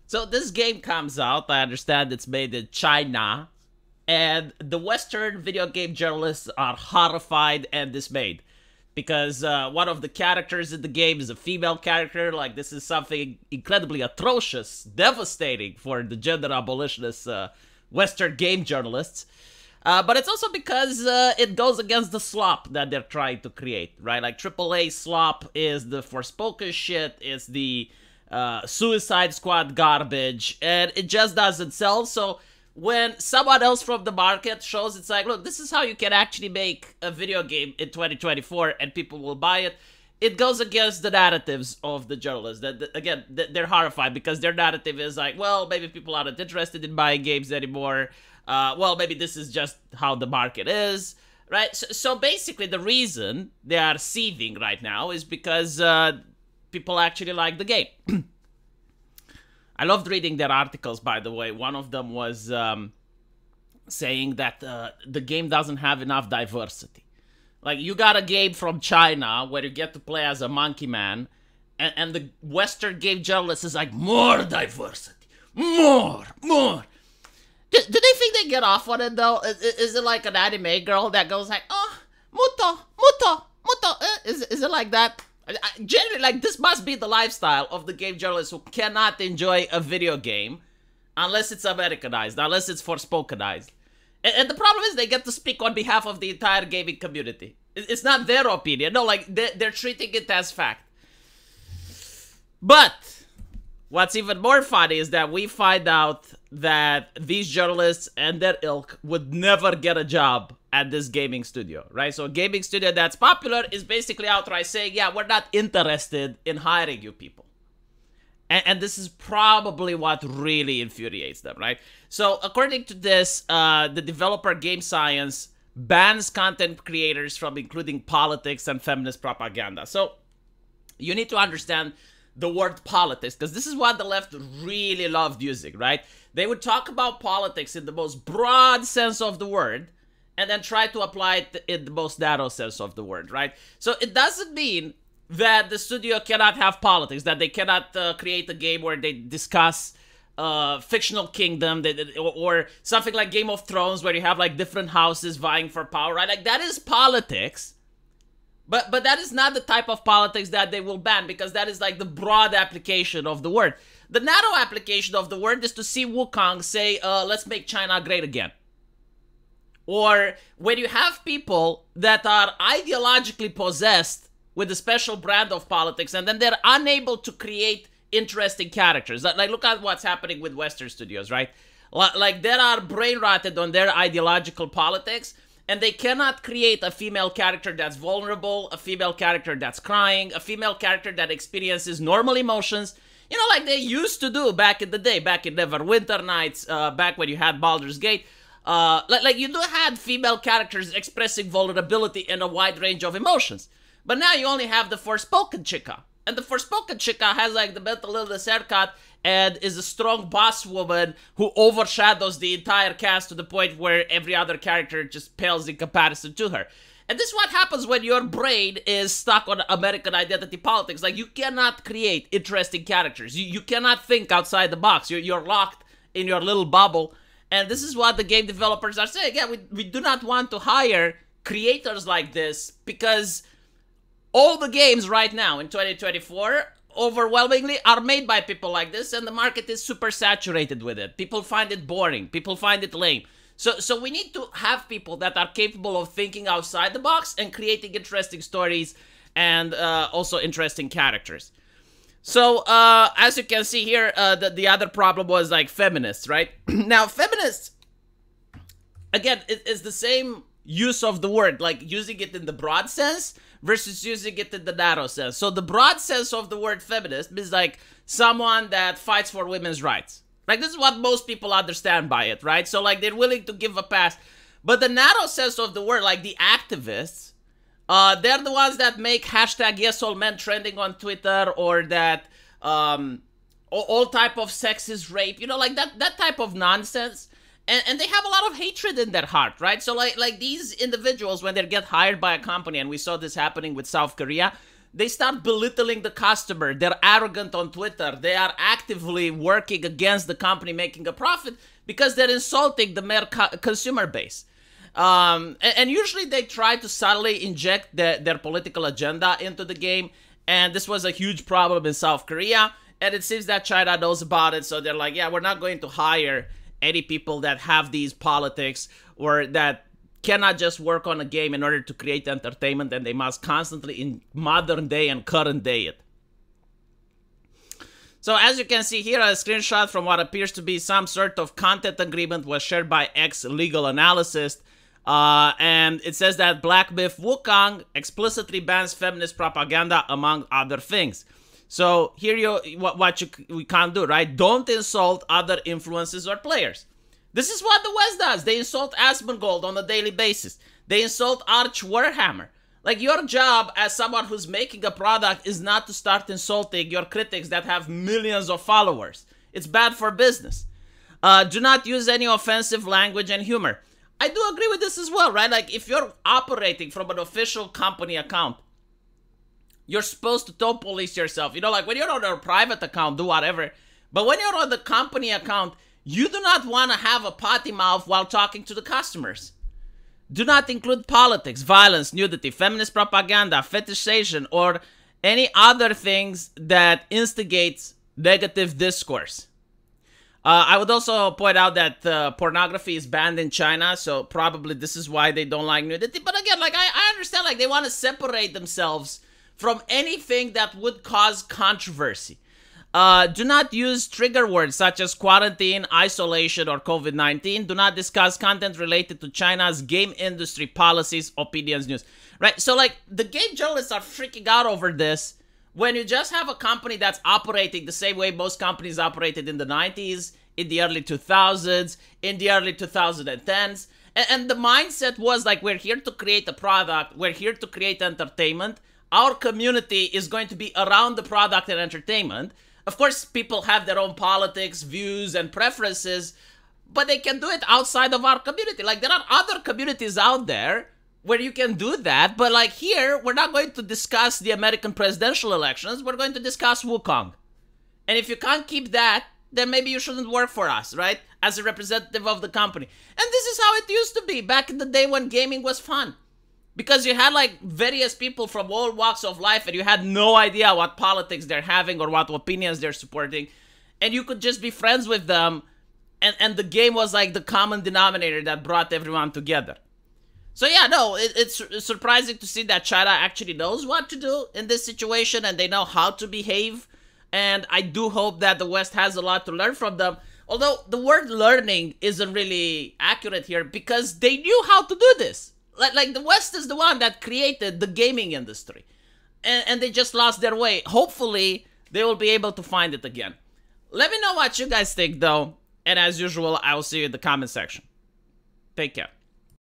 So this game comes out. I understand it's made in China, and the Western video game journalists are horrified and dismayed because one of the characters in the game is a female character. Like, this is something incredibly atrocious, devastating for the gender abolitionist Western game journalists. But it's also because it goes against the slop that they're trying to create, right? Like, AAA slop is the Forspoken shit, it's the Suicide Squad garbage, and it just doesn't sell. So when someone else from the market shows, it's like, look, this is how you can actually make a video game in 2024 and people will buy it, it goes against the narratives of the journalists. That again, they're horrified because their narrative is like, well, maybe people aren't interested in buying games anymore. Well, maybe this is just how the market is, right? So basically, the reason they are seething right now is because people actually like the game. I loved reading their articles, by the way. One of them was saying that the game doesn't have enough diversity. Like, you got a game from China where you get to play as a monkey man, and the Western game journalist is like, more diversity, more. Do they think they get off on it, though? Is it like an anime girl that goes like, oh, muto? Is it like that? Generally, like, this must be the lifestyle of the game journalists who cannot enjoy a video game unless it's Americanized, unless it's Forspokenized. And the problem is they get to speak on behalf of the entire gaming community. It's not their opinion. No, like, they're treating it as fact. But what's even more funny is that we find out that these journalists and their ilk would never get a job at this gaming studio, right? So a gaming studio that's popular is basically outright saying, yeah, we're not interested in hiring you people. And this is probably what really infuriates them, right? So according to this, the developer Game Science bans content creators from including politics and feminist propaganda. So you need to understand the word politics, because this is what the left really loved using, right? They would talk about politics in the most broad sense of the word, and then try to apply it in the most narrow sense of the word, right? So it doesn't mean that the studio cannot have politics, that they cannot create a game where they discuss fictional kingdom, or something like Game of Thrones, where you have like different houses vying for power, right? Like, that is politics. But that is not the type of politics that they will ban, because that is like the broad application of the word. The narrow application of the word is to see Wukong say, let's make China great again. Or when you have people that are ideologically possessed with a special brand of politics, and then they're unable to create interesting characters. Like, look at what's happening with Western studios, right? Like, they are brain rotted on their ideological politics, and they cannot create a female character that's vulnerable, a female character that's crying, a female character that experiences normal emotions, you know, like they used to do back in the day, back in Neverwinter Nights, back when you had Baldur's Gate. Like you do had female characters expressing vulnerability in a wide range of emotions. But now you only have the Forspoken chica. And the Forspoken chica has like the mental illness haircut and is a strong boss woman who overshadows the entire cast to the point where every other character just pales in comparison to her. And this is what happens when your brain is stuck on American identity politics. Like, you cannot create interesting characters. You cannot think outside the box. You're locked in your little bubble. And this is what the game developers are saying. Yeah, we do not want to hire creators like this, because all the games right now in 2024 overwhelmingly are made by people like this, and the market is super saturated with it. People find it boring. People find it lame. So we need to have people that are capable of thinking outside the box and creating interesting stories and also interesting characters. So as you can see here, the other problem was like feminists, right? Now, feminists, again, it's the same use of the word, like using it in the broad sense versus using it in the narrow sense. So the broad sense of the word feminist means like someone that fights for women's rights. Like, this is what most people understand by it, right? So like, they're willing to give a pass. But the narrow sense of the word, like the activists, they're the ones that make hashtag yes all men trending on Twitter, or that all type of sexist rape, you know, like that type of nonsense. And they have a lot of hatred in their heart, right? So like these individuals, when they get hired by a company, and we saw this happening with South Korea, they start belittling the customer. They're arrogant on Twitter. They are actively working against the company making a profit because they're insulting the mere consumer base. And usually they try to subtly inject their political agenda into the game. And this was a huge problem in South Korea. And it seems that China knows about it. So they're like, yeah, we're not going to hire any people that have these politics or that cannot just work on a game in order to create entertainment, and they must constantly in modern day and current day it. So as you can see here, a screenshot from what appears to be some sort of content agreement was shared by ex-legal analyst. And it says that Black Myth Wukong explicitly bans feminist propaganda, among other things. So here we can't do, right? Don't insult other influencers or players. This is what the West does. They insult Asmongold on a daily basis. They insult Arch Warhammer. Like, your job as someone who's making a product is not to start insulting your critics that have millions of followers. It's bad for business. Do not use any offensive language and humor. I do agree with this as well, right? Like, if you're operating from an official company account, you're supposed to don't police yourself. You know, like when you're on a private account, do whatever. But when you're on the company account, you do not want to have a potty mouth while talking to the customers. Do not include politics, violence, nudity, feminist propaganda, fetishization, or any other things that instigates negative discourse. I would also point out that pornography is banned in China, so probably this is why they don't like nudity. But again, like I understand, like they want to separate themselves from anything that would cause controversy. Do not use trigger words such as quarantine, isolation, or COVID-19. Do not discuss content related to China's game industry policies, opinions, news. Right? So, like, the game journalists are freaking out over this when you just have a company that's operating the same way most companies operated in the 90s, in the early 2000s, in the early 2010s. And the mindset was like, we're here to create a product. We're here to create entertainment. Our community is going to be around the product and entertainment. Of course, people have their own politics, views, and preferences, but they can do it outside of our community. Like, there are other communities out there where you can do that, but like here, we're not going to discuss the American presidential elections. We're going to discuss Wukong. And if you can't keep that, then maybe you shouldn't work for us, right? As a representative of the company. And this is how it used to be back in the day when gaming was fun. Because you had like various people from all walks of life and you had no idea what politics they're having or what opinions they're supporting. And you could just be friends with them. And the game was like the common denominator that brought everyone together. So yeah, no, it's surprising to see that China actually knows what to do in this situation and they know how to behave. And I do hope that the West has a lot to learn from them. Although the word learning isn't really accurate here because they knew how to do this. Like the West is the one that created the gaming industry. And they just lost their way. Hopefully, they will be able to find it again. Let me know what you guys think, though. And as usual, I will see you in the comment section. Take care.